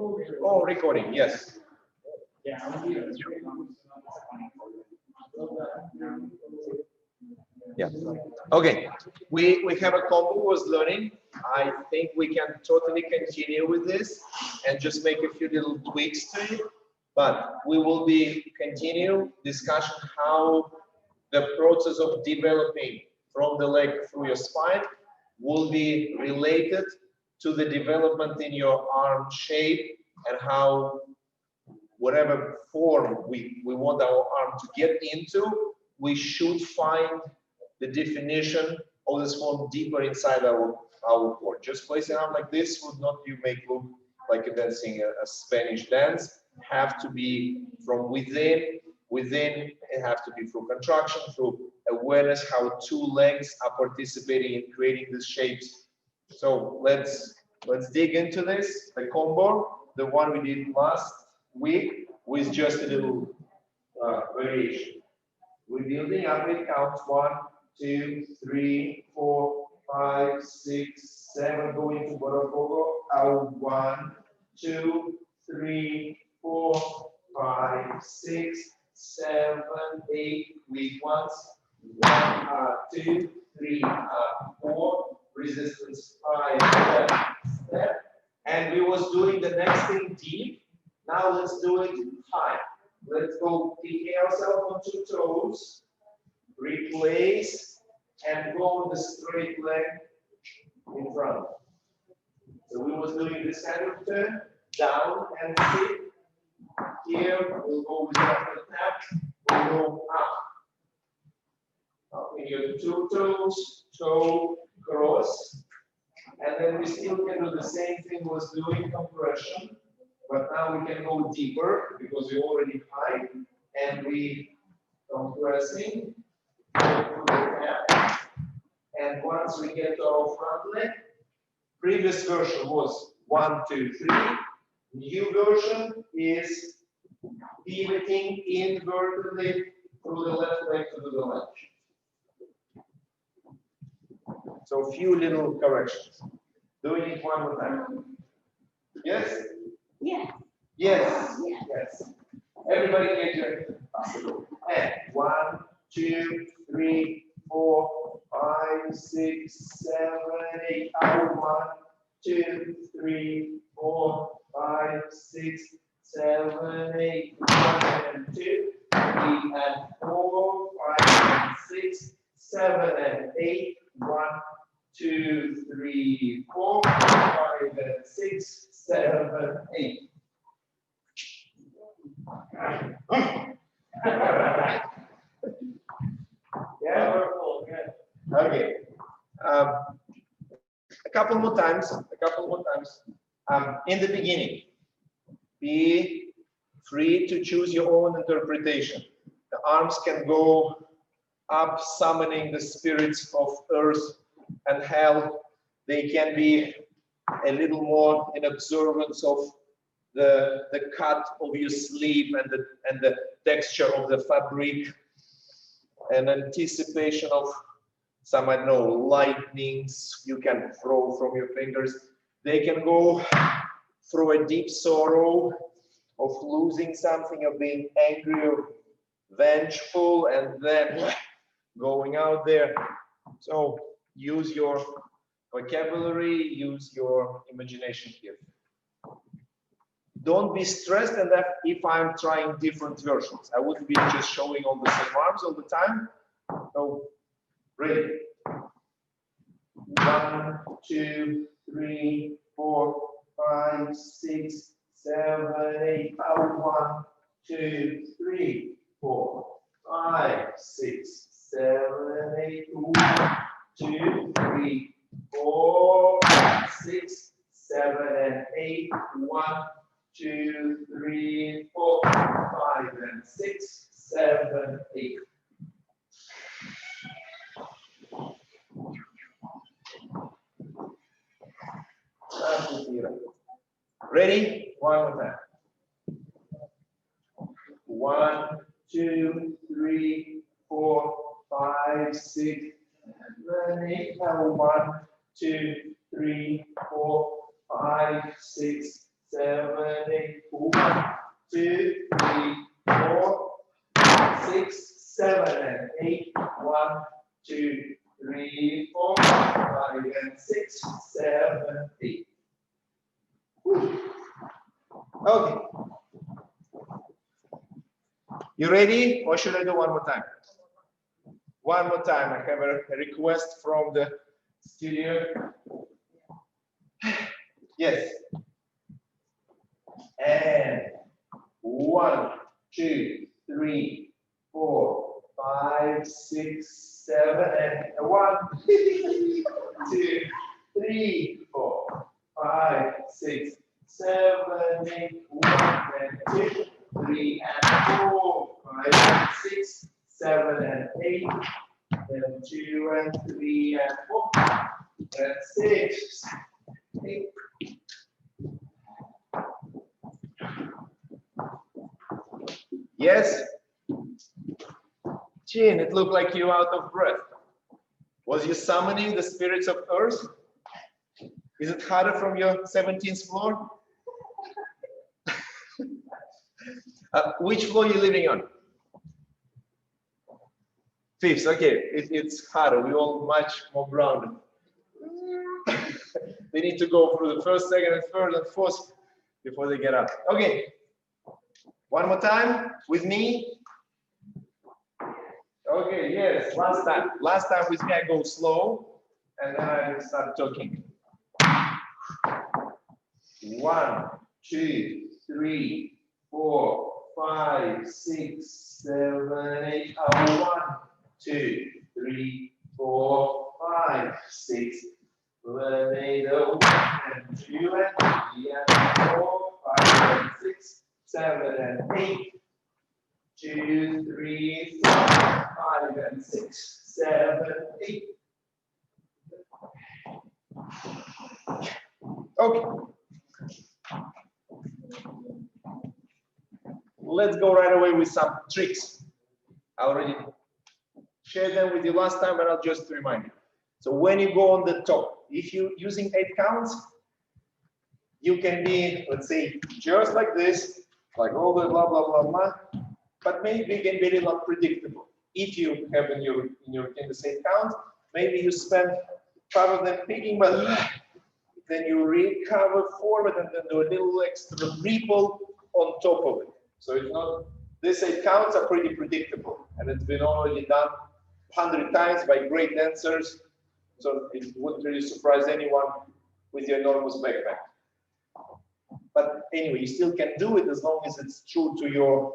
Oh, recording, yes. Yeah. Okay. We have a combo who was learning. I think we can totally continue with this and just make a few little tweaks to it. But we will be continue discussion how the process of developing from the leg through your spine will be related to the development in your arm shape and how whatever form we want our arm to get into, we should find the definition of this form deeper inside our core. Just placing arm like this would not make look like a dancing a Spanish dance. Have to be from within. Within it has to be through contraction, through awareness how two legs are participating in creating these shapes. So let's dig into this. The combo, the one we did last week, with just a little variation. We're building up with counts 1, 2, 3, 4, 5, 6, 7. Going to Voronovich. Out 1, 2, 3, 4, 5, 6, 7, 8. Weak ones. 1, 2, 3, 4. Resistance 5. Step. And we was doing the next thing deep. Now let's do it high. Let's go picking ourselves on 2 toes, replace, and go on the straight leg in front. So we was doing this kind of turn, down and sit. Here we'll go with the tap, we'll go up. Up in your 2 toes, toe, cross. And then we still can do the same thing was doing compression. But now we can go deeper because we're already high and we compressing through the cap. And once we get to our front leg, previous version was 1, 2, 3. New version is pivoting invertedly through the left leg to do the lunge. So a few little corrections. Doing it one more time. Yes? Yes. Yes. Yes. Everybody get your possible. And 1, 2, 3, 4, 5, 6, 7, 8. Out 1, 2, 3, 4, 5, 6, 7, 8. 1 and 2, 3 and 4, 5 and 6, 7 and 8. 1, 2, 3, 4, 5 and 6, 7, 8. Yeah. Okay. A couple more times. In the beginning, be free to choose your own interpretation. The arms can go up, summoning the spirits of earth and hell. They can be a little more in observance of the cut of your sleeve and the texture of the fabric, and anticipation of some, I don't know, lightnings you can throw from your fingers. They can go through a deep sorrow of losing something, of being angry or vengeful, and then going out there. So use your vocabulary, use your imagination here. Don't be stressed and that if I'm trying different versions. I wouldn't be just showing all the same arms all the time. So, ready. 1, 2, 3, 4, 5, 6, 7, 8. Out 1, 2, 3, 4, 5, 6, 7, 8. 1, 2, 3, 4, 6, 7, and 8. 1, 2, 3, 4, 5, and 6, 7, 8. Ready? One more time. 1, 2, 3, 4, 5, 6, 7, 8. 1, 2, 3, 4, 5, 6, 7, 8. 1, 2, 3, 4, 6, 7, and 8. 1, 2, 3, 4, 5, and 6, 7, 8. Okay. You ready? Or should I do one more time? One more time. I have a request from the studio. Yes. And 1, 2, 3, 4, 5, 6, 7, and 1, 2, 3, 4, 5, 6, 7, 8, 1, and 2, 3, and 4, 5, 6, 7, and 8, and 2, and 3, and 4, and 6, 8. Yes? Jean, it looked like you're out of breath. Was you summoning the spirits of Earth? Is it harder from your 17th floor? Which floor are you living on? 5th, okay. It's harder. We're all much more grounded. They need to go through the first, second, and third, and fourth before they get up. Okay. One more time with me. Okay, yes, last time. Last time with me, I go slow, and then I start talking. 1, 2, 3, 4, 5, 6, 7, 8. 1, 2, 3, 4, 5, 6, 7, 8. 1, and 2, and 3, and 4, 5, and 6, 7, and 8. 2, 3, 4, 5, and 6, 7, 8. Okay. Let's go right away with some tricks. I already shared them with you last time, but I'll just remind you. So when you go on the top, if you're using 8 counts, you can be, let's say, just like this, like all the blah, blah, blah, blah, but maybe it can be a little unpredictable. If you have in the same count, maybe you spend 5 of them picking, but then you recover forward and then do a little extra ripple on top of it. So it's not, these 8 counts are pretty predictable, and it's been already done 100 times by great dancers, so it wouldn't really surprise anyone with your enormous backpack. But anyway, you still can do it as long as it's true to your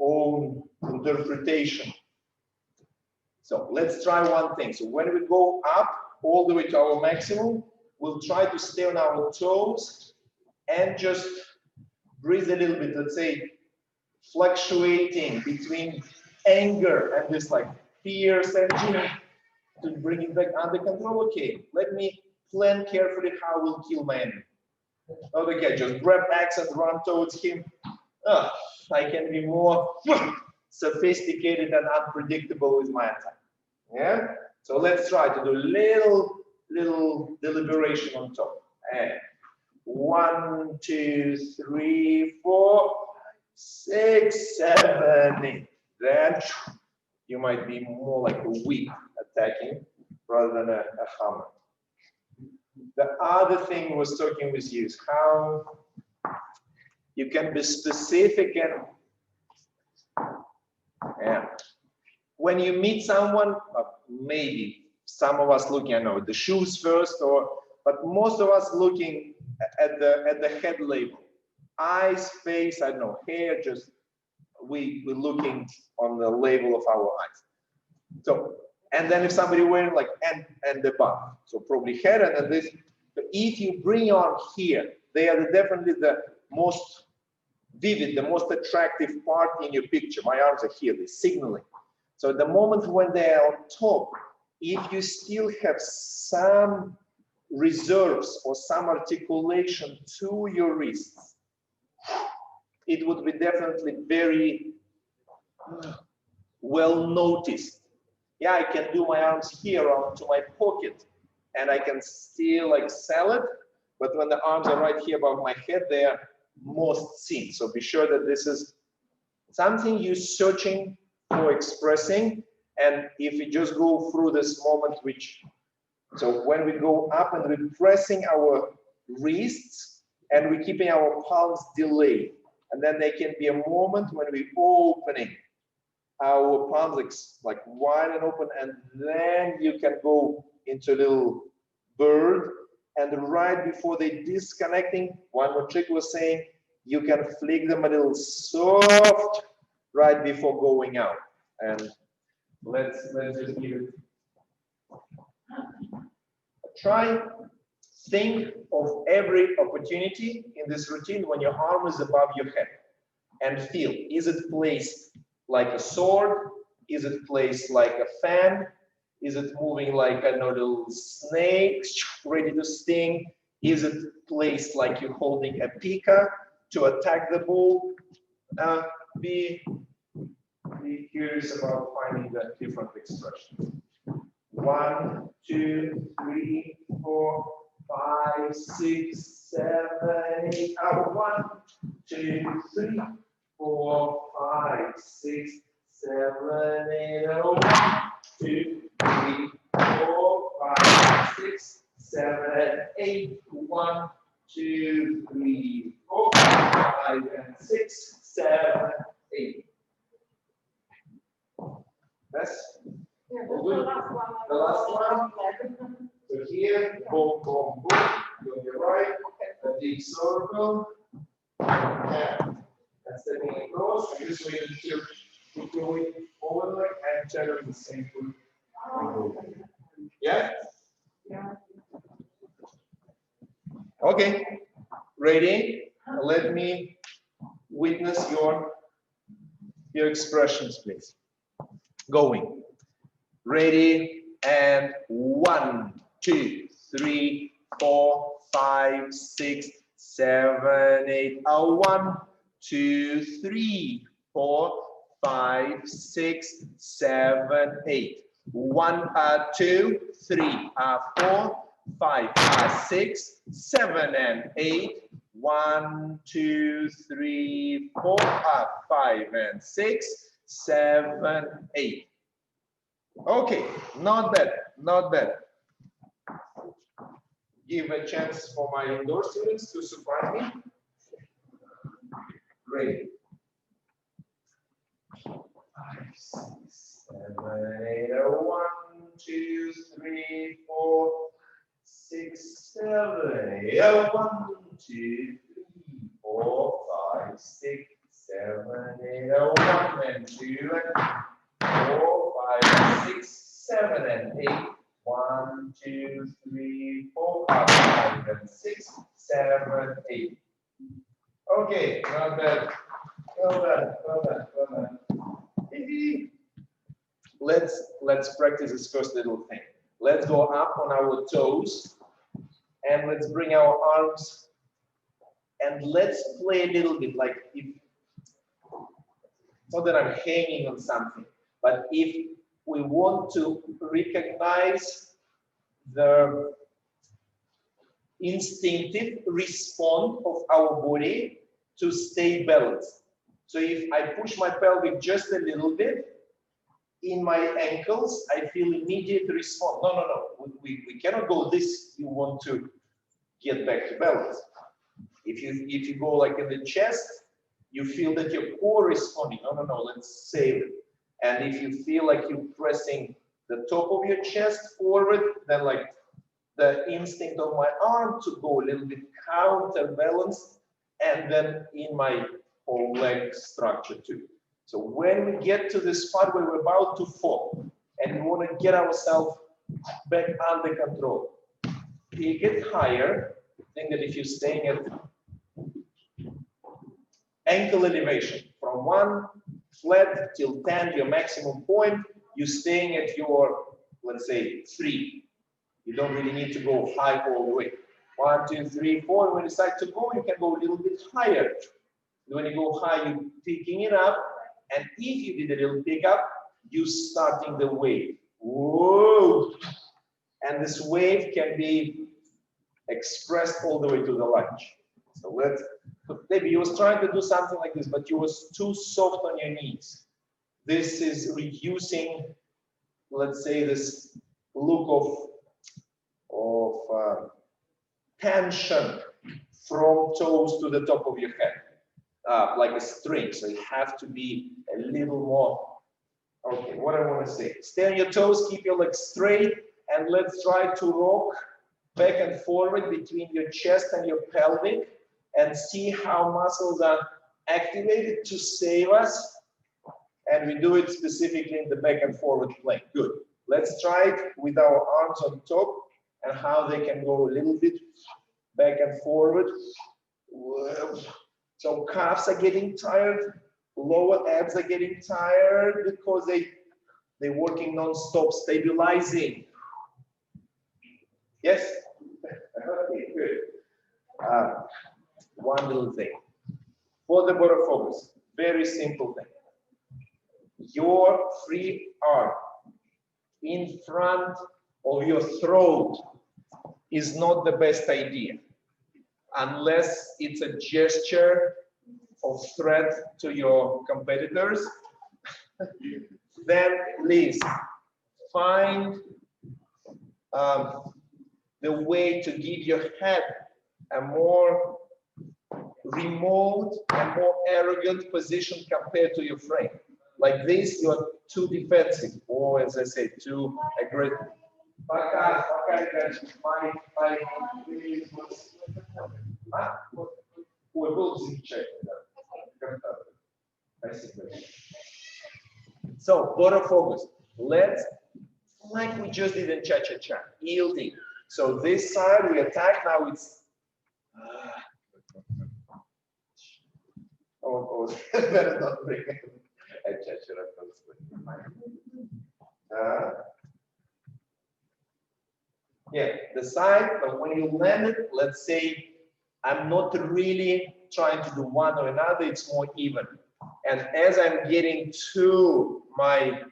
own interpretation. So let's try one thing. So when we go up all the way to our maximum, we'll try to stay on our toes and just breathe a little bit, let's say, fluctuating between anger and this like fierce energy to bring it back under control. Okay, let me plan carefully how we'll kill my enemy. Okay, just grab axe and run towards him. I can be more sophisticated and unpredictable with my attack. Yeah? So let's try to do little deliberation on top. And 1, 2, 3, 4, 6, 7, 8. Then you might be more like a whip attacking rather than a hammer. The other thing I was talking with you is how you can be specific and when you meet someone, maybe some of us looking, I know, the shoes first, but most of us looking at the head label, eyes, face, I don't know, hair, just we're looking on the label of our eyes. So, and then if somebody wearing like and the butt, so probably head and then this. But if you bring on here, they are definitely the most vivid, the most attractive part in your picture. My arms are here, they're signaling. So the moment when they are on top, if you still have some reserves or some articulation to your wrists, it would be definitely very well noticed. Yeah, I can do my arms here onto my pocket and I can still like sell it, but when the arms are right here above my head, they are most seen. So be sure that this is something you're searching for expressing. And if we just go through this moment, so when we go up and we're pressing our wrists and we're keeping our palms delayed. And then there can be a moment when we're opening our palms like wide and open, and then you can go into a little bird. And right before they disconnecting, one more trick was saying, you can flick them a little soft right before going out. And let's just give it a try. Think of every opportunity in this routine when your arm is above your head and feel, is it placed like a sword? Is it placed like a fan? Is it moving like a little snake ready to sting? Is it placed like you're holding a pika to attack the bull? Be curious about finding the different expressions. 1, 2, 3, 4, 5, 6, 7, 8. 1, 2, 3, 4, 5, 6, 7, 8. 1, 2, 3, 4, 5, 6, 7, 8. 1, 2, 3, 4, 5, and 6, 7, 8. That's Yeah, all the good. last one. The last one. So here, boom, boom, boom. To your right, a deep circle, and stepping across. And this way you keep going over and turn the same foot. Yeah? Yeah. Okay. Ready? Let me witness your expressions, please. Going. Ready, and 1, 2, 3, 4, 5, 6, 7, 8. 1, 2, 3, 4, 5, 6, 7, 8. 1, 2, 3, 4, 5, 6, 7, and 8. 1, 2, 3, 4, 5, and 6, 7, 8. Okay, not bad, not bad. Give a chance for my indoor students to surprise me. Great. 5, 6, 7, 8. 1, 2, 3, 4, 6, 7, 8. 1, 2, 3, 4, 5, 6, 7, 8. 1 and 2 and 4, 5, 6, 7, and 8. 1, 2, 3, 4, 5, and 6, 7, 8. Okay, not bad. Well done, well done, well done. Let's practice this first little thing. Let's go up on our toes and let's bring our arms and let's play a little bit like if, not that I'm hanging on something, but if we want to recognize the instinctive response of our body to stay balanced. So if I push my pelvic just a little bit, in my ankles, I feel immediate response. No, we cannot go this. You want to get back to balance. If you go like in the chest, you feel that your core is responding. No, let's save it. And if you feel like you're pressing the top of your chest forward, then like the instinct of my arm to go a little bit counterbalanced, and then in my whole leg structure too. So when we get to this spot where we're about to fall, and we want to get ourselves back under control, pick it higher. Think that if you're staying at ankle elevation from 1 flat till 10, your maximum point, you're staying at your, let's say, 3. You don't really need to go high all the way. 1, 2, 3, 4. When you decide to go, you can go a little bit higher. When you go high, you're picking it up. And if you did a little pick up, you're starting the wave. Whoa! And this wave can be expressed all the way to the lunge. So maybe you was trying to do something like this, but you was too soft on your knees. This is reducing, let's say, this look of tension from toes to the top of your head, like a string. So you have to be a little more. Okay, what I want to say. Stay on your toes, keep your legs straight, and let's try to rock back and forward between your chest and your pelvic, and see how muscles are activated to save us. And we do it specifically in the back and forward plane. Good. Let's try it with our arms on top and how they can go a little bit back and forward. So calves are getting tired, lower abs are getting tired because they're working non-stop, stabilizing. Yes? Okay, good. One little thing. For the Voronovich, very simple thing. Your free arm in front of your throat is not the best idea unless it's a gesture of threat to your competitors. Then please find the way to give your head a more remote and more arrogant position compared to your frame. Like this, you are too defensive, or as I say, too aggressive. So, Voronovich, let's, like we just did in cha-cha-cha, yielding. So this side we attack, now it's better not bring it. Yeah, the side, but when you land it, let's say I'm not really trying to do one or another, it's more even. And as I'm getting to my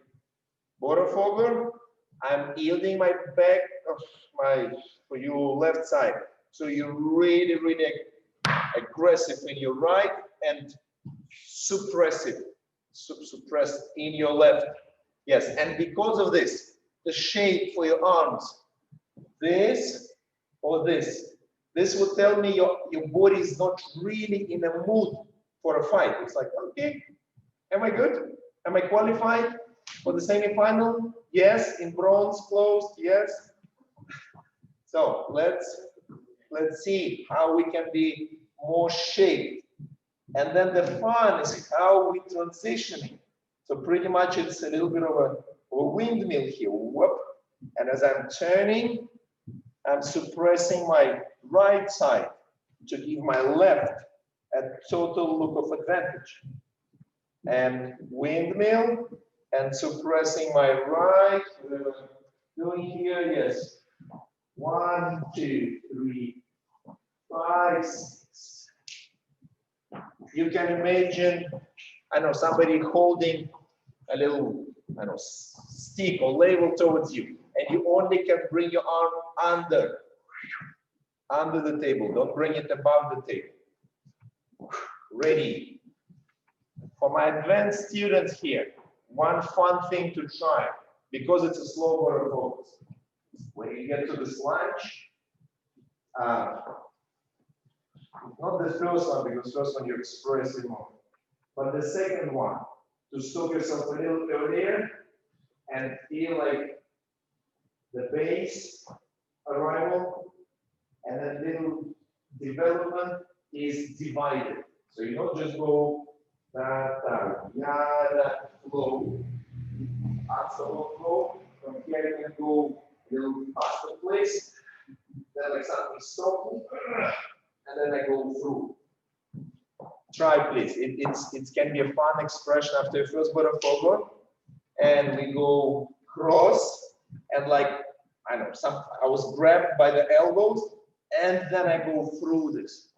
Voronovich, I'm yielding my back of for your left side. So you're really, really aggressive in your right and suppressive, suppressed in your left. Yes, and because of this, the shape for your arms, this or this would tell me your body is not really in a mood for a fight. It's like, okay, am I good? Am I qualified for the semi-final? Yes. In bronze, closed, yes. So let's see how we can be more shaped. And then the fun is how we transitioning. So pretty much it's a little bit of a windmill here. Whoop. And as I'm turning, I'm suppressing my right side to give my left a total look of advantage. And windmill and suppressing my right. Doing here, yes. 1, 2, 3, 5, 6. You can imagine, I know, somebody holding a little, I know, stick or label towards you, and you only can bring your arm under the table. Don't bring it above the table. Ready. For my advanced students here, one fun thing to try, because it's a slow motor focus. When you get to this lunge, not the first one, because first one you express it more, but the second one, to stop yourself a little earlier and feel like the base arrival and then little development is divided. So you don't just go flow, absolute flow. From here you can go a little faster place, then like something stop me, and then I go through. Try please. It can be a fun expression after your first Voronovich, and we go cross and like I was grabbed by the elbows, and then I go through this.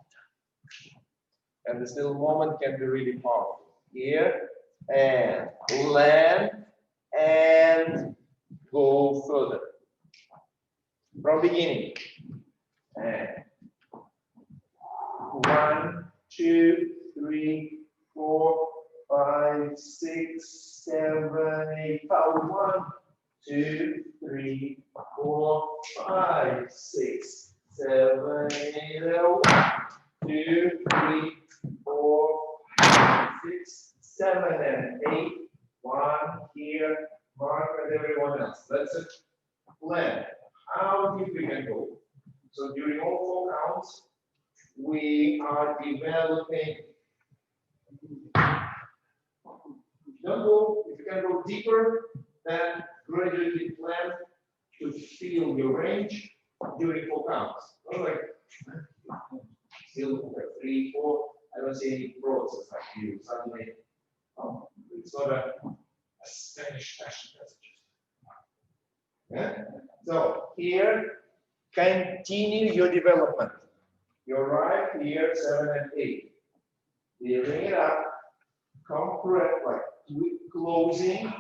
And this little moment can be really powerful. Here and land and go further. From beginning. And 1, 2, 3, 4, 5, 6, 7, 8. 1, 2, 3, 4, 5, 6, 7, 8. 1, 2, 3, 4, 5, 6, 7, and 8. 1 here, mark, and everyone else. Let's plan how deep we can go. So during all 4 counts, we are developing. If you can go deeper, then gradually plan to feel your range during 4 counts. Not like still 3, 4. I don't see any process like you suddenly. Oh, it's not a Spanish fashion message. Yeah? So here, continue your development. You're right here, 7 and 8. Building it up, compress, like closing,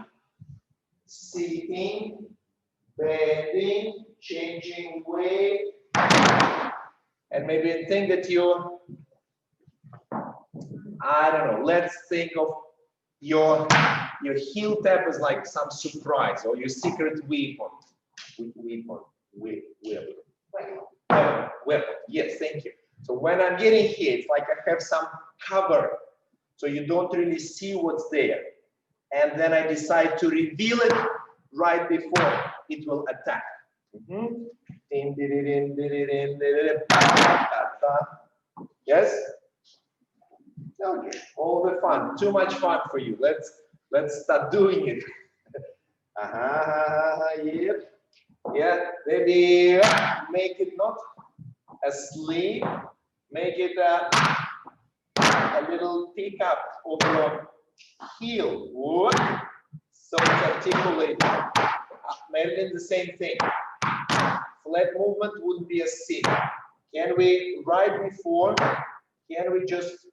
sitting, bending, changing weight, and maybe a thing that you, I don't know, let's think of your heel tap as like some surprise or your secret weapon. Weapon. Yes, thank you. So when I'm getting here, it's like I have some cover, so you don't really see what's there. And then I decide to reveal it right before it will attack. Yes? Okay, all the fun. Too much fun for you. Let's start doing it. Yeah, maybe make it not asleep, make it a little pick up of your heel. So it's articulated. Maybe the same thing. Flat movement wouldn't be a sin. Can we, right before, can we just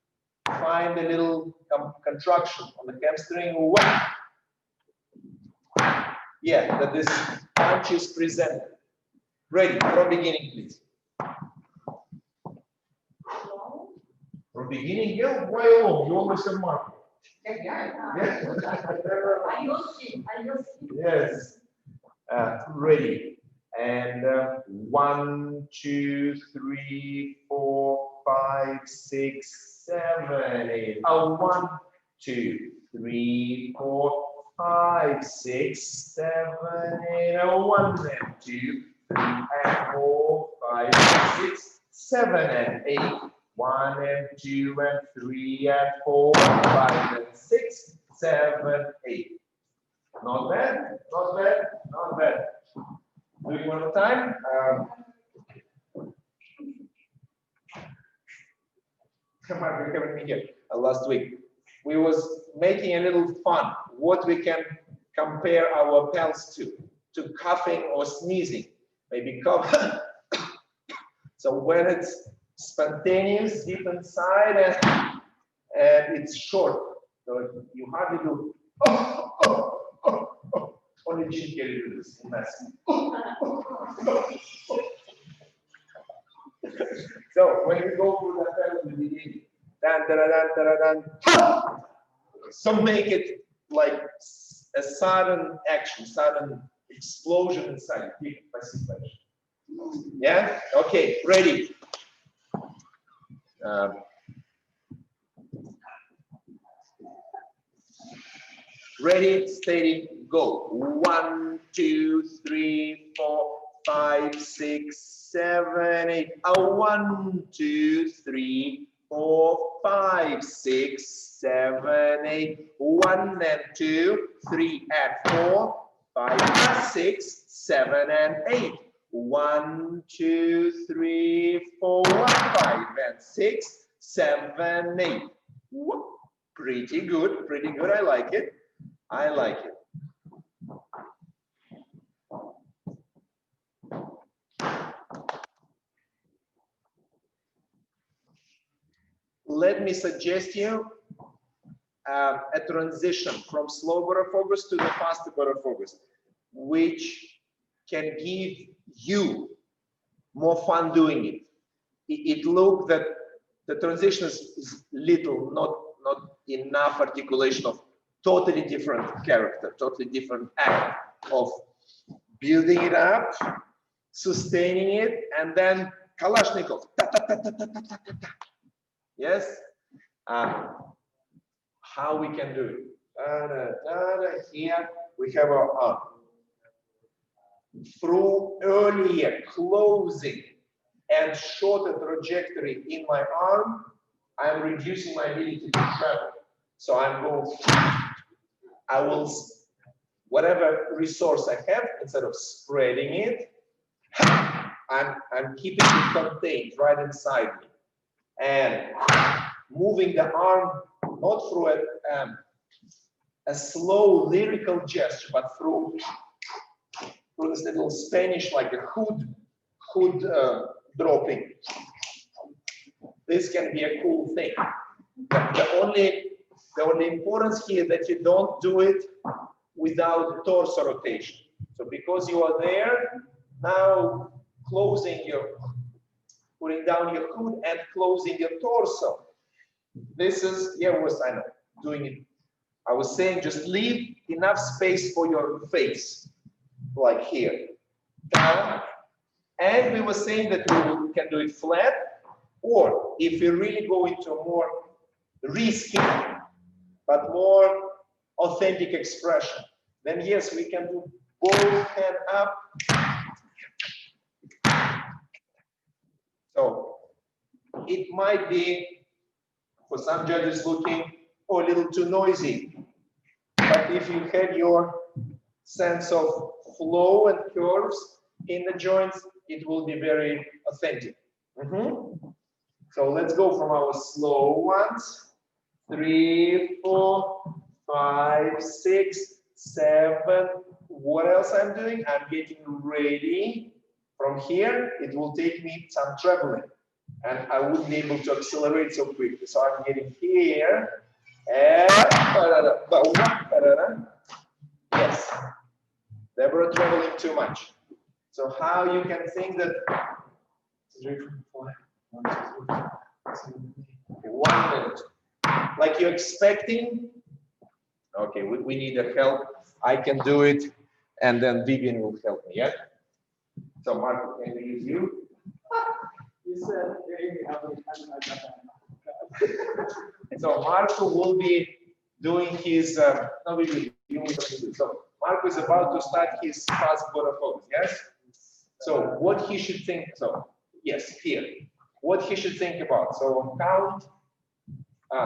find a little contraction on the hamstring? Yeah, that this punch is presented. Ready, from beginning, please. From beginning, yeah, why alone? You always have mark. Yes. Ready. And 1, 2, 3, 4, 5, 6, 7, 8. 1, 2, 3, 4, 5, 6, 7, 8. 1 and 2, 3 and 4, 5, 6, 7 and 8. 1 and 2 and 3 and 4, 5 and 6, 7, 8. Not bad, not bad, not bad. Doing one more time. Come on, we're having me here. Last week, we was making a little fun. What we can compare our pals to coughing or sneezing. Maybe cough. So when it's spontaneous, deep inside, and it's short, so you hardly do. Only Jim can do this. So when we go through the family, so make it like a sudden action, sudden explosion inside. Yeah. Okay. Ready. Ready, steady, go. 1, 2, 3, 4, 5, 6, 7, 8. 1, 2, 3, 4, 5, 6, 7, 8. 1 and 2, 3 and 4, 5, 6, 7 and 8. 1, 2, 3, 4, 5 and 6, 7, 8. Pretty good, pretty good. I like it. I like it. Let me suggest you a transition from slow Voronovich to the faster Voronovich, which can give you more fun doing it. It looked that the transition is little, not enough articulation of totally different character, totally different act of building it up, sustaining it, and then Kalashnikov. Ta, ta, ta, ta, ta, ta, ta, ta. Yes? How we can do it? Here we have our through earlier closing and shorter trajectory in my arm, I'm reducing my ability to travel. So I'm going, I will, whatever resource I have, instead of spreading it, I'm keeping it contained right inside me. And moving the arm not through a slow lyrical gesture, but through this little Spanish, like a hood dropping. This can be a cool thing. The only importance here that you don't do it without torso rotation. So because you are there, now putting down your hood and closing your torso. This is, I know, doing it. I was saying just leave enough space for your face, like here. Down. And we were saying that we can do it flat, or if we really go into a more risky, but more authentic expression, then yes, we can do both hand up. So it might be, for some judges, looking a little too noisy. But if you have your sense of flow and curves in the joints, it will be very authentic. So let's go from our slow ones. 3, 4, 5, 6, 7. What else I'm doing? I'm getting ready. From here, it will take me some traveling, and I wouldn't be able to accelerate so quickly. So I'm getting here, and yes, Deborah traveling too much. So how you can think that 3, 4, 5, 1, 2, 3, 1 minute, like you're expecting. Okay, we need a help. I can do it, and then Vivian will help me. Yeah. So Marco, can we use you? You said. So Marco will be doing his. So Marco is about to start his fast Voronovich. Yes. So what he should think. So yes, here. What he should think about. So on count.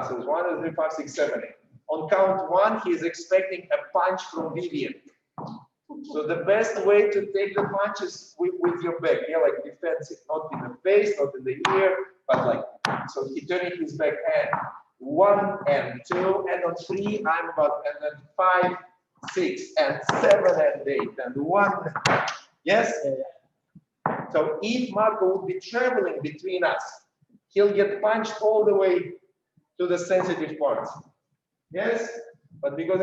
So it's 1, 2, 3, 4, 5, 6, 7, 8. On count 1, he is expecting a punch from Vivian. So the best way to take the punch is with your back, like defensive, not in the face, not in the ear, but like, so he turning his back and 1 and 2, and on 3, I'm about, and then 5, 6, and 7, and 8, and 1. Yes? So if Marco would be traveling between us, he'll get punched all the way to the sensitive parts. Yes? But because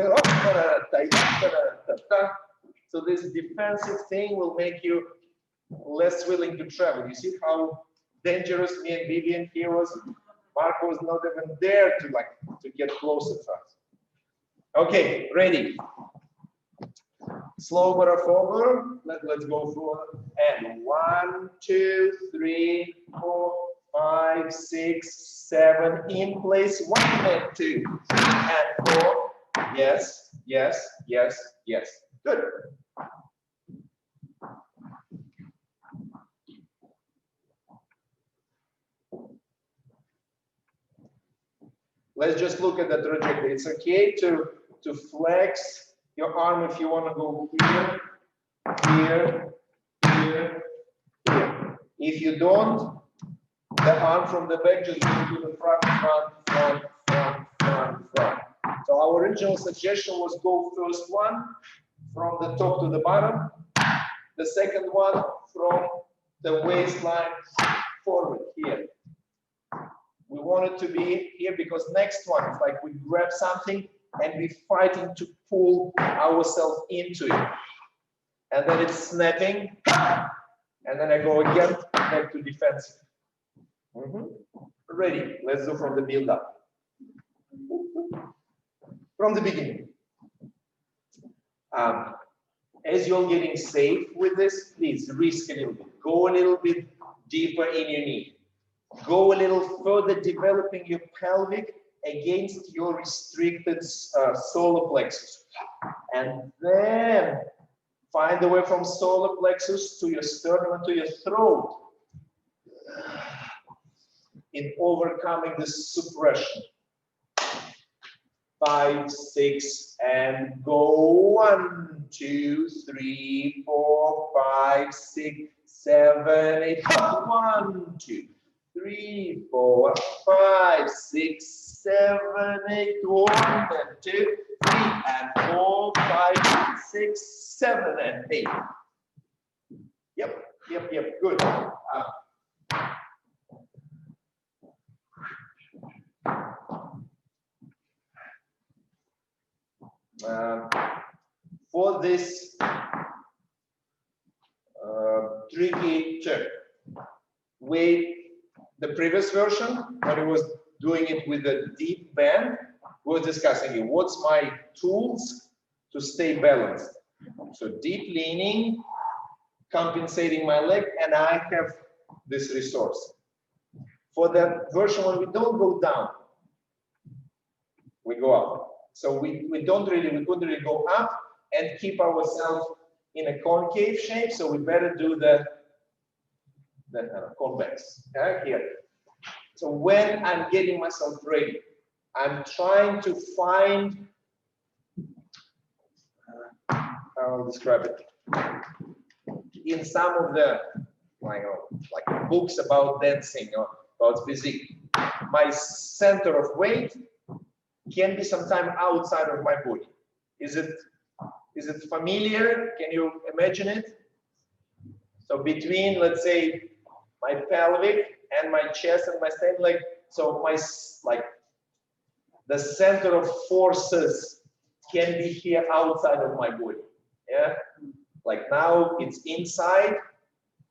so this defensive thing will make you less willing to travel. You see how dangerous me and Vivian here was? Marco was not even there to get closer to us. Okay, ready. Slow Voronovich. Let's go through. And 1, 2, 3, 4, 5, 6, 7. In place. 1 and 2 and 4. Yes, yes, yes, yes. Good. Let's just look at the trajectory. It's okay to flex your arm if you want to go here, here, here, here. If you don't, the arm from the back just go to the front, front, front, front, front, front. So our original suggestion was go first one from the top to the bottom, the second one from the waistline forward here. We want it to be here because next one is like we grab something and we're fighting to pull ourselves into it. And then it's snapping And then I go again back to defensive. Ready. Let's do from the build up. From the beginning. As you're getting safe with this, please risk a little bit. Go a little bit deeper in your knee. Go a little further, developing your pelvic against your restricted solar plexus. And then find the way from solar plexus to your sternum and to your throat in overcoming this suppression. 5, 6, and go. 1, 2, 3, 4, 5, 6, 7, 8. 1, 2, 3, 4, 5, 6, 7, 8. 1 and 2, 3, and 4, 5, 6, 7, and 8. Yep. Good. For this tricky trick, the previous version, when I was doing it with a deep bend, we were discussing what's my tools to stay balanced. So deep leaning, compensating my leg, and I have this resource. For the version when we don't go down, we go up. So we couldn't really go up and keep ourselves in a concave shape. So we better do the convex here. So when I'm getting myself ready, I'm trying to find, I'll describe it, in some of the like books about dancing or about physique, my center of weight can be sometime outside of my body. Is it familiar? Can you imagine it? So between, let's say, my pelvic and my chest and my stand leg, so my the center of forces can be here outside of my body. Yeah, like now it's inside,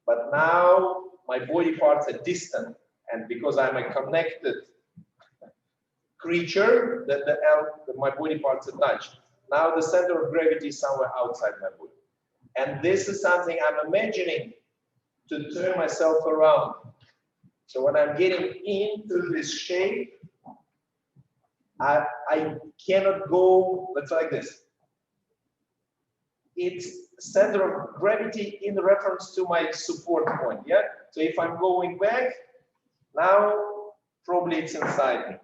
but now my body parts are distant, and because I'm a connected creature, my body parts are touched. Now the center of gravity is somewhere outside my body. And this is something I'm imagining to turn myself around. So when I'm getting into this shape, I cannot go, let's like this. It's center of gravity in reference to my support point, yeah? So if I'm going back, now probably it's inside me.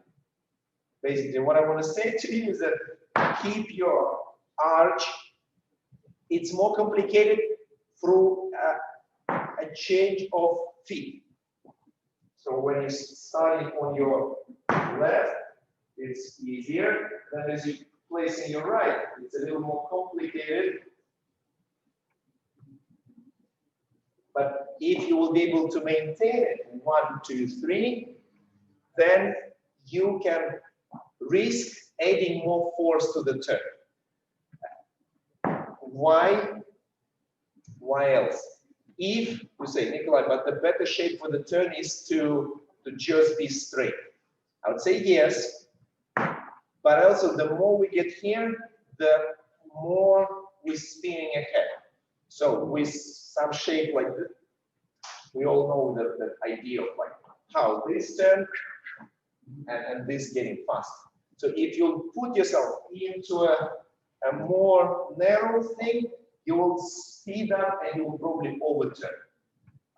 Basically, what I want to say to you is that keep your arch. It's more complicated through a change of feet. So when you're starting on your left, it's easier. Then as you place in your right, it's a little more complicated. But if you will be able to maintain it, 1, 2, 3, then you can risk adding more force to the turn. Why else? If you say, Nikolay, but the better shape for the turn is to just be straight. I would say yes, but also the more we get here, the more we're spinning ahead. So with some shape like this, we all know the idea of like how this turn and this getting fast. So if you put yourself into a more narrow thing, you will speed up and you will probably overturn.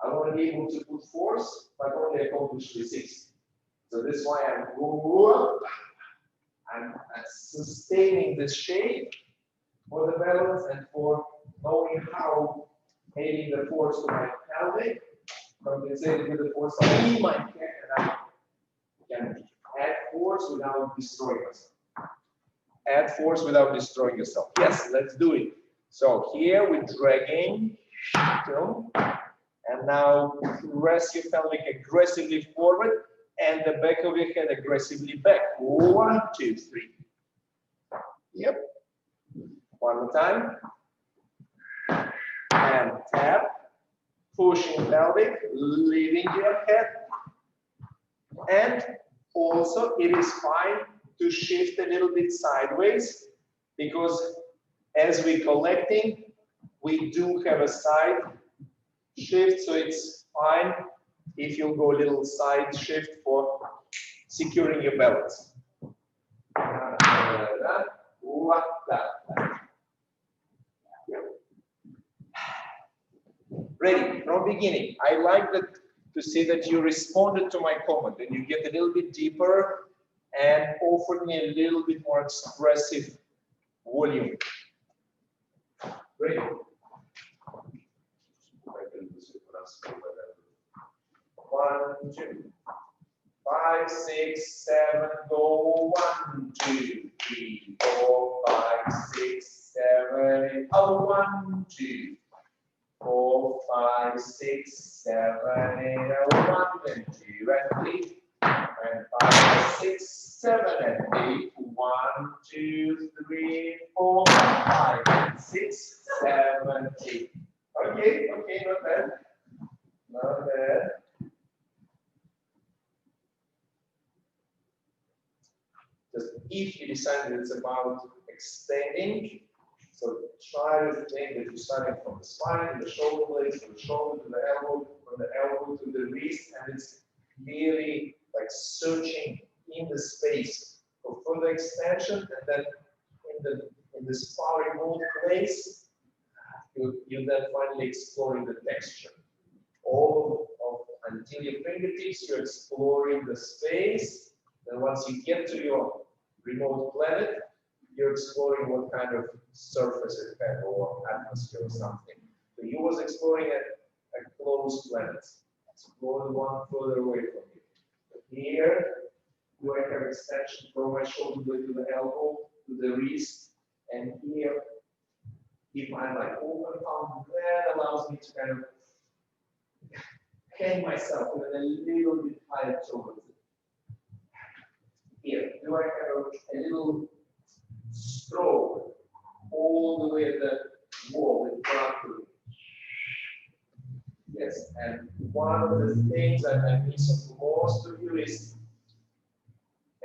I want to be able to put force, but only accomplish resist. So this is why I'm going up. I'm sustaining this shape for the balance and for knowing how adding the force to my pelvic, compensated with the force in my head, and I can add force without destroying myself. Add force without destroying yourself. Yes, let's do it. So here we're dragging, and now press your pelvic aggressively forward and the back of your head aggressively back. 1, 2, 3. Yep. One more time. And tap. pushing pelvic, leaving your head. And also it is fine to shift a little bit sideways, because as we're collecting, we do have a side shift, so it's fine if you go a little side shift for securing your balance. Ready, from beginning. I like that to see that you responded to my comment and you get a little bit deeper and offered me a little bit more expressive volume. Ready? 1, 2, 5, 6, 7, go 1, 2, 3, 4, 5, 6, 7, 8, oh, 1, 2, 4, 5, 6, 7, 8, oh, 1 and 2 and 3 and 5, 6, 7 and 8, 1, 2, 3, 4, 5, 6, 7, 8. Okay, okay, not bad. Not bad. Just if you decide that it's about extending, so try to think that you're starting from the spine, the shoulder blades, from the shoulder to the elbow, from the elbow to the wrist, and it's really like searching in the space for further extension, and then in the sparring mode place, you then finally exploring the texture. All of until your fingertips, you're exploring the space. Then once you get to your remote planet, you're exploring what kind of surface it had or atmosphere or something. So you was exploring a closed planet. Explore the one further away from you. But here, do I have extension from my shoulder blade to the elbow, to the wrist, and here, if I'm like open palm, that allows me to kind of hang myself even a little bit higher towards it. Here, do I have a little stroke all the way at the wall in front of me? Yes, and one of the things that I miss on most of you is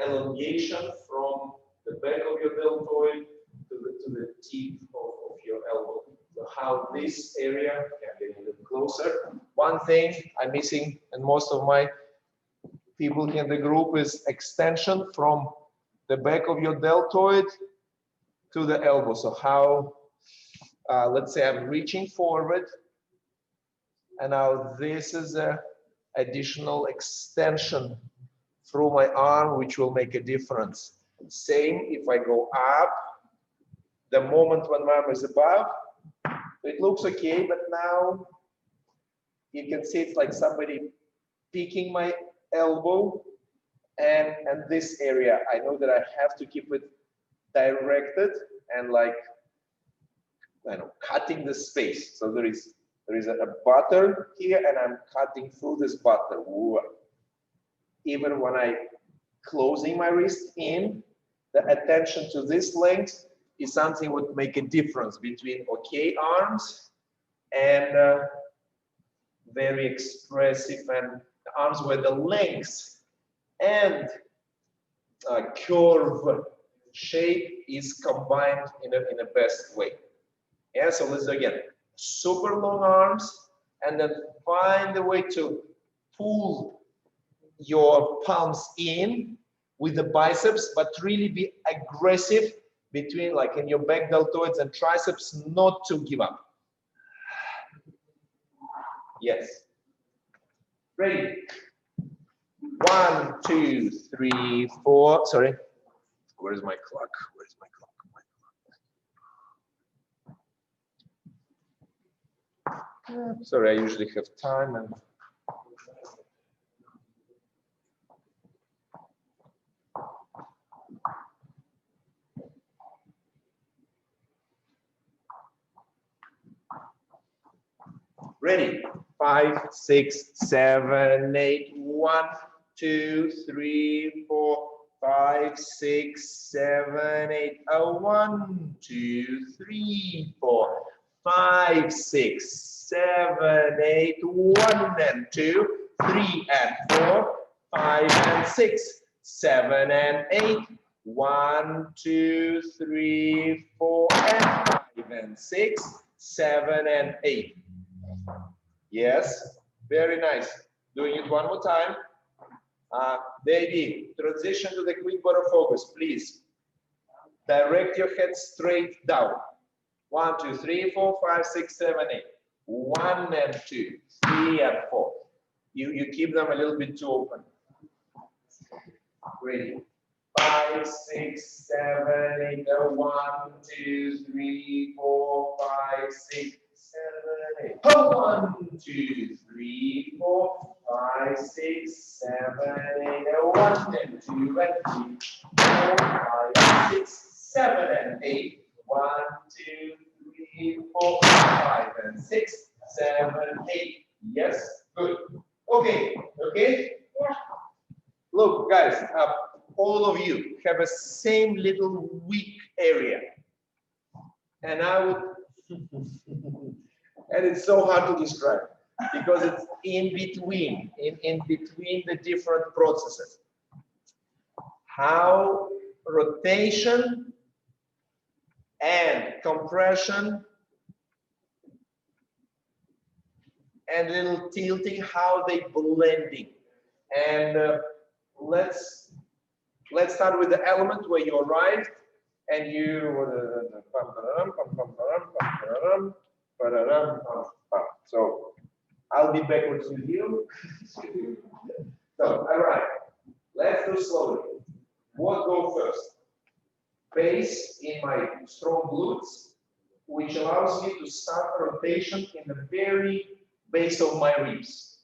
elongation from the back of your deltoid to the tip of your elbow. So how this area can get a little closer. One thing I'm missing, and most of my people here in the group, is extension from the back of your deltoid to the elbow. So how, let's say I'm reaching forward, and now this is a additional extension through my arm, which will make a difference. Same if I go up, the moment when my arm is above, it looks okay, but now you can see it's like somebody picking my elbow, and this area, I know that I have to keep it directed and like, I know, cutting the space. So there is a butter here, and I'm cutting through this butter. Even when I closing my wrist in, the attention to this length is something would make a difference between okay arms and very expressive and arms where the length and curve shape is combined in a best way. Yeah, so let's do again. Super long arms, and then find a way to pull your palms in with the biceps, but really be aggressive between, like in your back deltoids and triceps, not to give up. Yes. Ready? 1, 2, 3, 4. Sorry. Where's my clock? Where's my clock? Sorry, I usually have time and. Ready? 5, 6, 7, 8. 1, 2, 3, 4, 5, 6, 7, 8. 1, 2, 3, 4, 5, 6, 7, 8, 1 and 2, 3 and 4, 5 and 6, 7 and 8, 1, 2, 3, 4 and 5 and 6, 7 and 8. Yes, very nice. Doing it one more time. Baby, transition to the quick bottom focus, please. Direct your head straight down. 1, 2, 3, 4, 5, 6, 7, 8. 1 and 2, 3 and 4. You keep them a little bit too open. Ready. 5, 6, 7, 8. 1, 2, 3, 4, 5, 6, 7, 8. 1, 2, 3, 4, 5, 6, 7, 8. 1 and 2 and 3, 4, 5, 6, 7 and 8. 1, 2, 3, 4, 5 and 6, 7, 8. Yes, good. Okay, okay. Look, guys, all of you have a same little weak area, and I would, and it's so hard to describe because it's in between the different processes. How rotation and compression and little tilting, how they blending. And let's start with the element where you arrived and you. So I'll be backwards with you. So all right, let's do slowly. What go first? Base in my strong glutes, which allows me to start rotation in the very base of my ribs.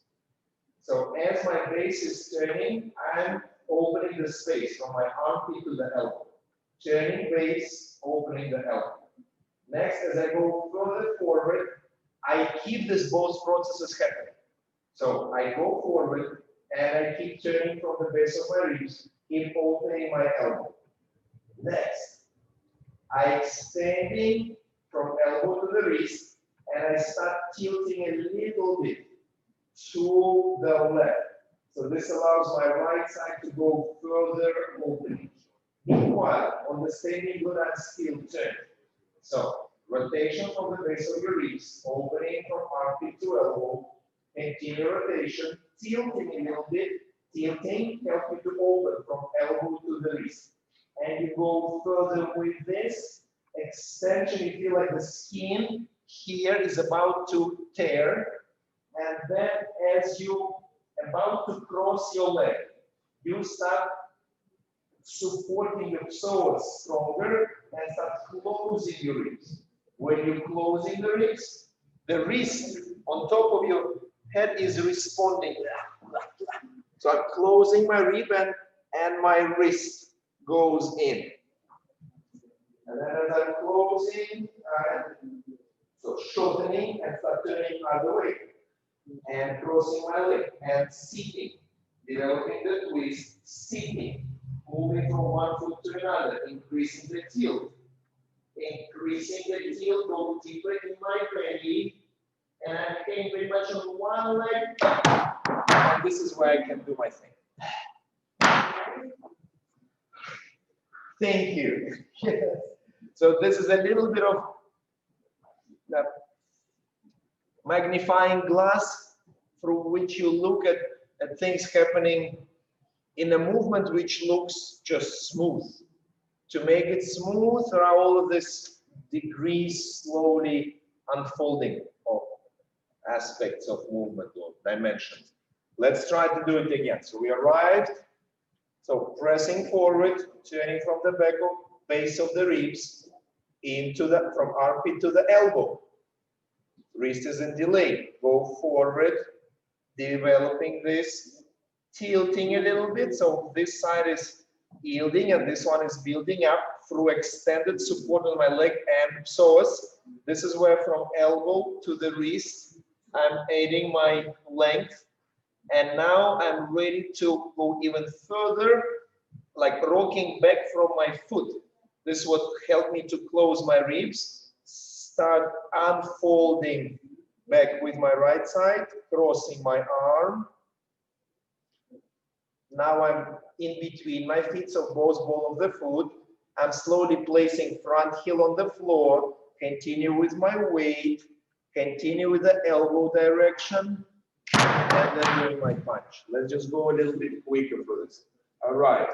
So as my base is turning, I'm opening the space from my armpit to the elbow. Turning base, opening the elbow. Next, as I go further forward, I keep this both processes happening. So I go forward and I keep turning from the base of my ribs, keep opening my elbow. Next, I extending from elbow to the wrist and I start tilting a little bit to the left. So this allows my right side to go further opening. Meanwhile, on the standing good, I'm still turning. So rotation from the base of your ribs, opening from armpit to elbow, continue rotation, tilting a little bit, tilting helps you to open from elbow to the wrist. And you go further with this extension, you feel like the skin here is about to tear. And then as you about to cross your leg, you start supporting your psoas stronger and start closing your ribs. When you're closing the wrist on top of your head is responding. So I'm closing my rib and my wrist goes in. And then as I'm closing, so shortening and start turning other way. And crossing my leg and sitting, developing the twist, sitting, moving from one foot to another, increasing the tilt, go deeper in my belly, and I'm getting very much on one leg, and this is where I can do my thing. Thank you. Yes. So this is a little bit of magnifying glass through which you look at things happening in a movement which looks just smooth. To make it smooth, there are all of these degrees slowly unfolding of aspects of movement or dimensions. Let's try to do it again. So we arrived, so pressing forward, turning from the back of base of the ribs into from armpit to the elbow. Wrist is in delay. Go forward, developing this, tilting a little bit. So this side is yielding and this one is building up through extended support on my leg and psoas. This is where from elbow to the wrist, I'm adding my length. And now I'm ready to go even further, like rocking back from my foot. This is what helped me to close my ribs. start unfolding back with my right side, crossing my arm. Now I'm in between my feet, so both ball of the foot. I'm slowly placing front heel on the floor, continue with my weight, continue with the elbow direction, and then doing my punch. Let's just go a little bit quicker for this. All right.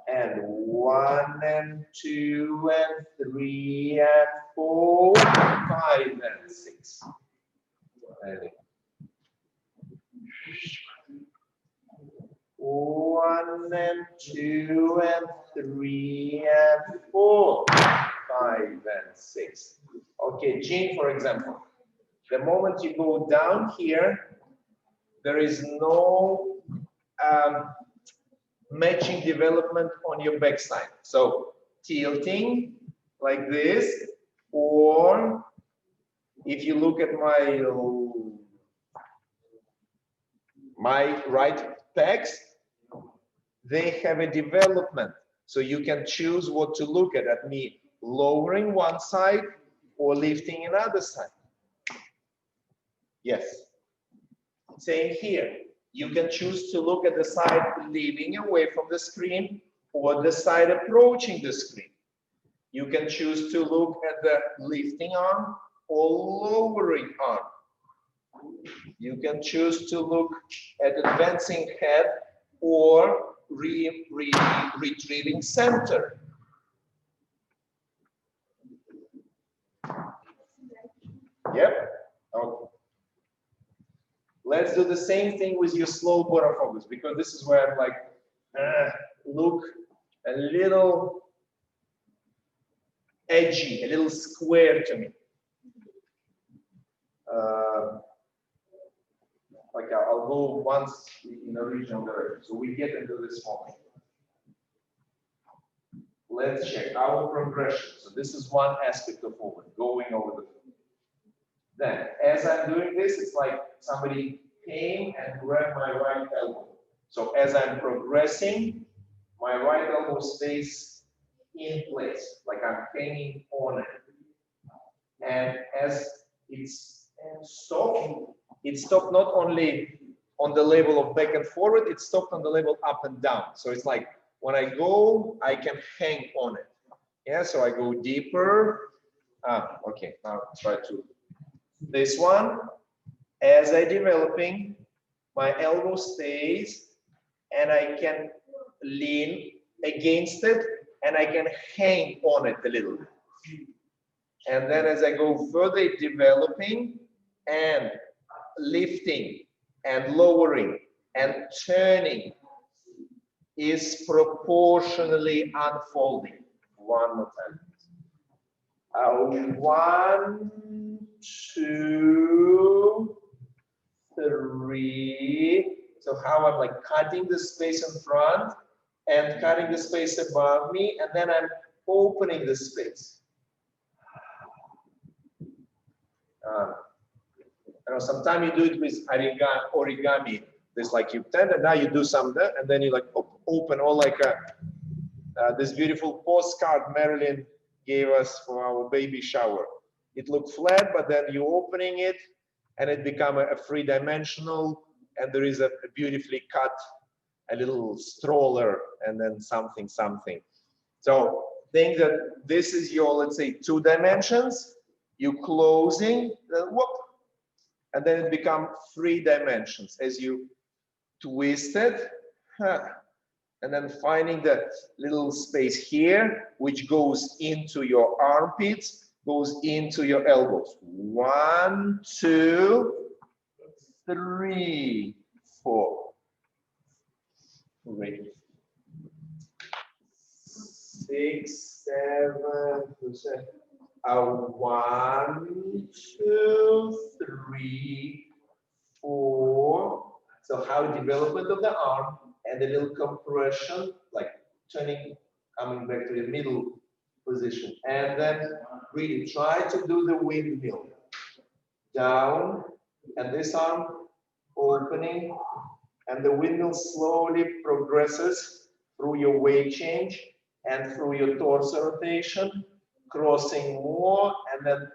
And 1 and 2 and 3 and 4, 5 and 6. Ready. 1 and 2 and 3 and 4, 5 and 6. Okay, Jean, for example, the moment you go down here, there is no matching development on your backside. So tilting like this, or if you look at my right pecs, they have a development. So you can choose what to look at me lowering one side or lifting another side. Yes. Same here. You can choose to look at the side leaning away from the screen or the side approaching the screen. You can choose to look at the lifting arm or lowering arm. You can choose to look at advancing head or retrieving center. Yep. Okay. Let's do the same thing with your slow Voronovich, because this is where I'm like, look a little edgy, a little square to me. Like I'll go once in a regional direction. So we get into this moment. Let's check our progression. So this is one aspect of movement, going over the foot. Then, as I'm doing this, it's like somebody came and grabbed my right elbow. So as I'm progressing, my right elbow stays in place, like I'm hanging on it. And as it's stopped not only on the level of back and forward, it's stopped on the level up and down. So it's like when I go, I can hang on it. Yeah, so I go deeper. Okay, now try to. This one, as I'm developing, my elbow stays and I can lean against it and I can hang on it a little bit. And then as I go further developing and lifting and lowering and turning is proportionally unfolding. One more time. 1, 2, 3. So how I'm like cutting the space in front and cutting the space above me, and then I'm opening the space. You know, sometimes you do it with origami. There's like you tend, and now you do some, and then you like open all like this beautiful postcard Marilyn gave us for our baby shower. It looked flat, but then you opening it, and it become a three-dimensional, and there is a beautifully cut, a little stroller, and then something. So think that this is your, let's say, 2 dimensions. You closing, then whoop, and then it become 3 dimensions as you twist it, and then finding the little space here, which goes into your armpits, goes into your elbows. 1, 2, 3, 4. Great. 6, 7, 1, 2, 3, 4. So how development of the arm and a little compression, like turning, coming back to the middle position. And then really try to do the windmill. Down, and this arm opening, and the windmill slowly progresses through your weight change and through your torso rotation, crossing more, and then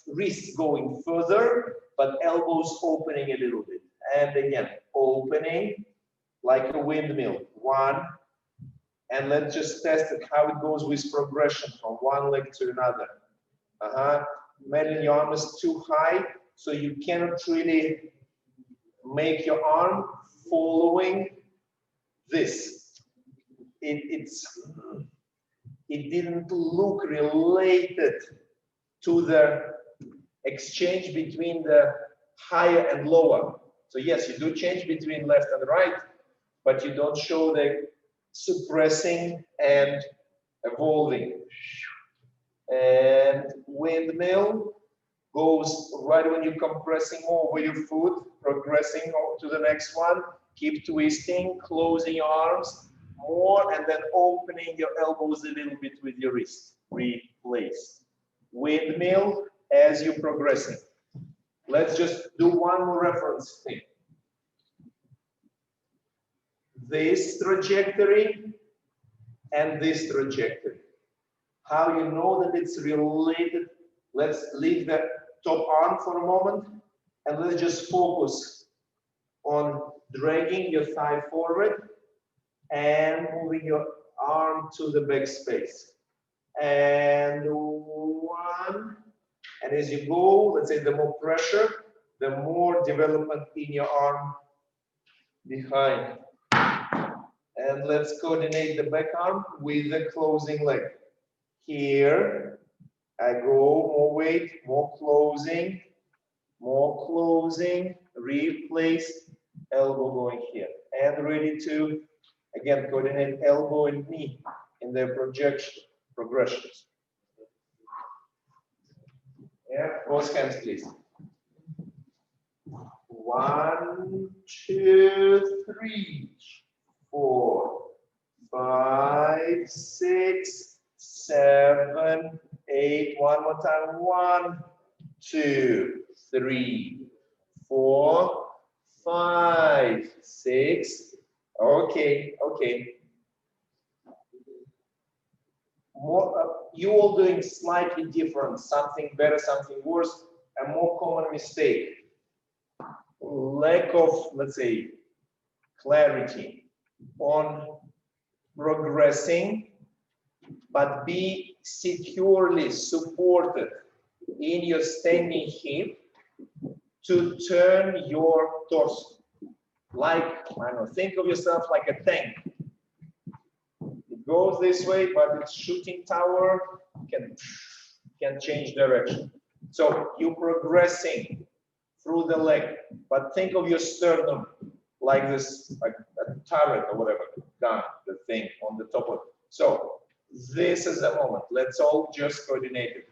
wrists going further, but elbows opening a little bit. And again, opening like a windmill. One, and let's just test it, how it goes with progression from one leg to another. Imagine your arm is too high, so you cannot really make your arm following this. It didn't look related to the exchange between the higher and lower. So yes, you do change between left and right, but you don't show the suppressing and evolving. And windmill goes right when you're compressing more with your foot, progressing on to the next one. Keep twisting, closing your arms more, and then opening your elbows a little bit with your wrist. Replace. Windmill as you're progressing. Let's just do one more reference thing. This trajectory and this trajectory. How you know that it's related? Let's leave the top arm for a moment and let's just focus on dragging your thigh forward and moving your arm to the back space. And one. And as you go, let's say the more pressure, the more development in your arm behind. And let's coordinate the back arm with the closing leg. Here, I go, more weight, more closing, replace, elbow going here. And ready to, again, coordinate elbow and knee in their progressions. Yeah, both hands, please. 1, 2, 3, 4, 5, 6, 7, 8. One more time. 1, 2, 3, 4, 5, 6. Okay. More, you all doing slightly different, something better, something worse. A more common mistake, lack of, let's say, clarity on progressing, but be securely supported in your standing hip to turn your torso. Like, I don't know, think of yourself like a tank. It goes this way, but its shooting tower can change direction. So you're progressing through the leg, but think of your sternum like this, like a turret or whatever, gun, the thing on the top of it. So this is the moment. Let's all just coordinate it.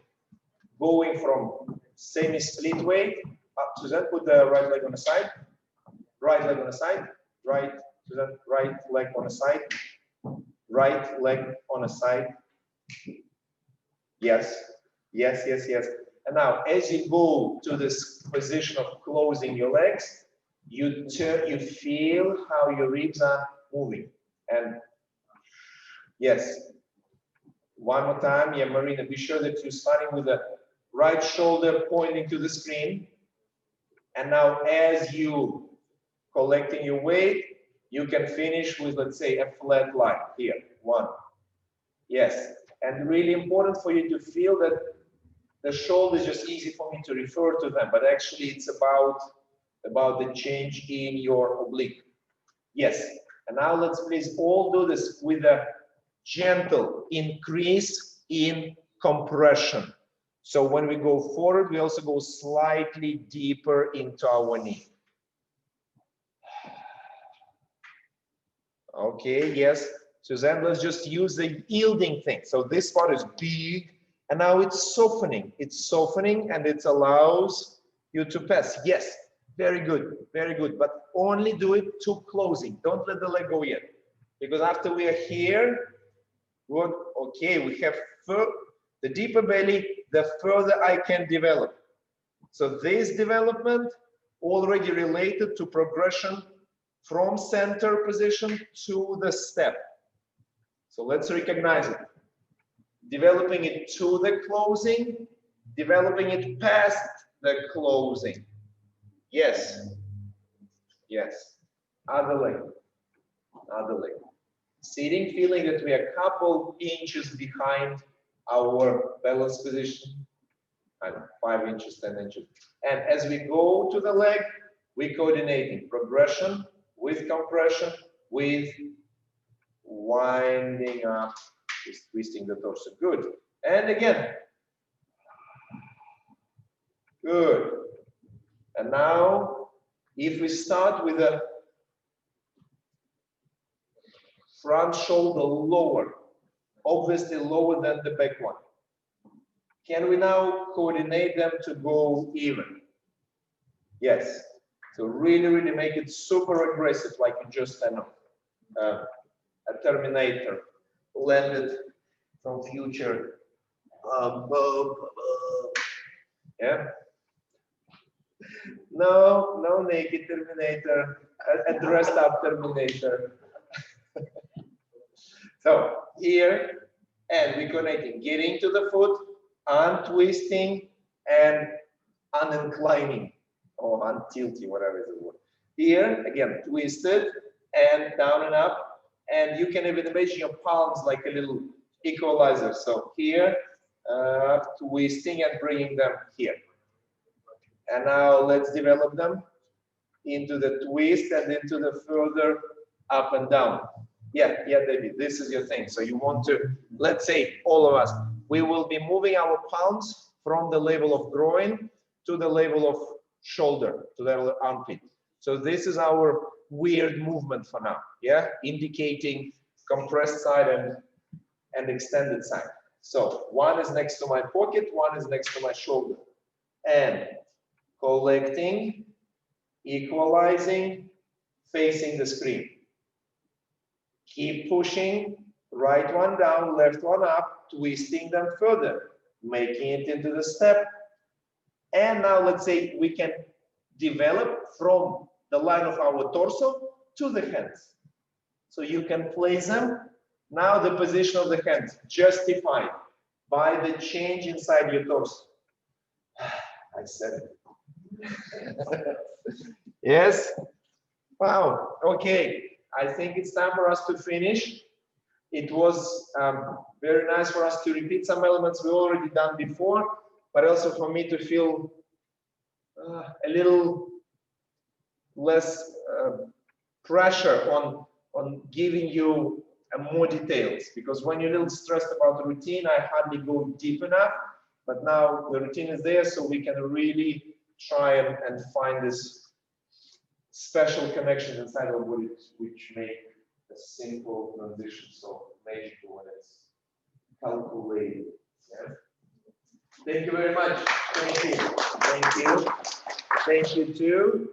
Going from semi-split weight up to that, put the right leg on the side, right leg on the side, right to that, right leg on the side, right leg on the side. Yes. And now, as you go to this position of closing your legs, you feel how your ribs are moving. And yes, one more time. Yeah, Marina, be sure that you're starting with the right shoulder pointing to the screen. And now, as you collecting your weight, you can finish with, let's say, a flat line here. 1. Yes. And really important for you to feel that the shoulders, just easy for me to refer to them, but actually it's about the change in your oblique. Yes. And now let's please all do this with a gentle increase in compression. So when we go forward, we also go slightly deeper into our knee. Okay, yes. So then let's just use the yielding thing. So this part is big, and now it's softening. It's softening, and it allows you to pass. Yes, very good, but only do it to closing. Don't let the leg go yet, because after we are here, we have the deeper belly, the further I can develop. So this development already related to progression from center position to the step. So let's recognize it. developing it to the closing, developing it past the closing. Yes. Yes. Other leg. Other leg. Sitting, feeling that we are a couple inches behind our balance position. And 5 inches, 10 inches. And as we go to the leg, we're coordinating progression with compression, with winding up, just twisting the torso. Good. And again. Good. And now, if we start with a front shoulder lower, obviously lower than the back one. Can we now coordinate them to go even? Yes. So really, really make it super aggressive, like you just stand up. A Terminator landed from future. Yeah. No naked Terminator, a dressed up Terminator. So here, and we're connecting, getting to the foot, untwisting and uninclining, or untilting, whatever is the word. Here, again, twisted and down and up, and you can even imagine your palms like a little equalizer. So here, twisting and bringing them here. And now let's develop them into the twist and into the further up and down. Yeah, David, this is your thing. So you want to, let's say all of us, we will be moving our palms from the level of groin to the level of shoulder, to the level of armpit. So this is our weird movement for now, yeah? Indicating compressed side and extended side. So one is next to my pocket, one is next to my shoulder. And collecting, equalizing, facing the screen. Keep pushing, right one down, left one up, twisting them further, making it into the step. And now let's say we can develop from the line of our torso to the hands. So you can place them. Now the position of the hands justified by the change inside your torso. I said it. Yes? Wow, okay. I think it's time for us to finish. It was very nice for us to repeat some elements we already done before, but also for me to feel a little less pressure on giving you more details, because when you're a little stressed about the routine, I hardly go deep enough, but now the routine is there, so we can really try and find this special connections inside our body which make a simple transition so magical when it's calculated. Yeah? Thank you very much. Thank you. Thank you. Thank you too.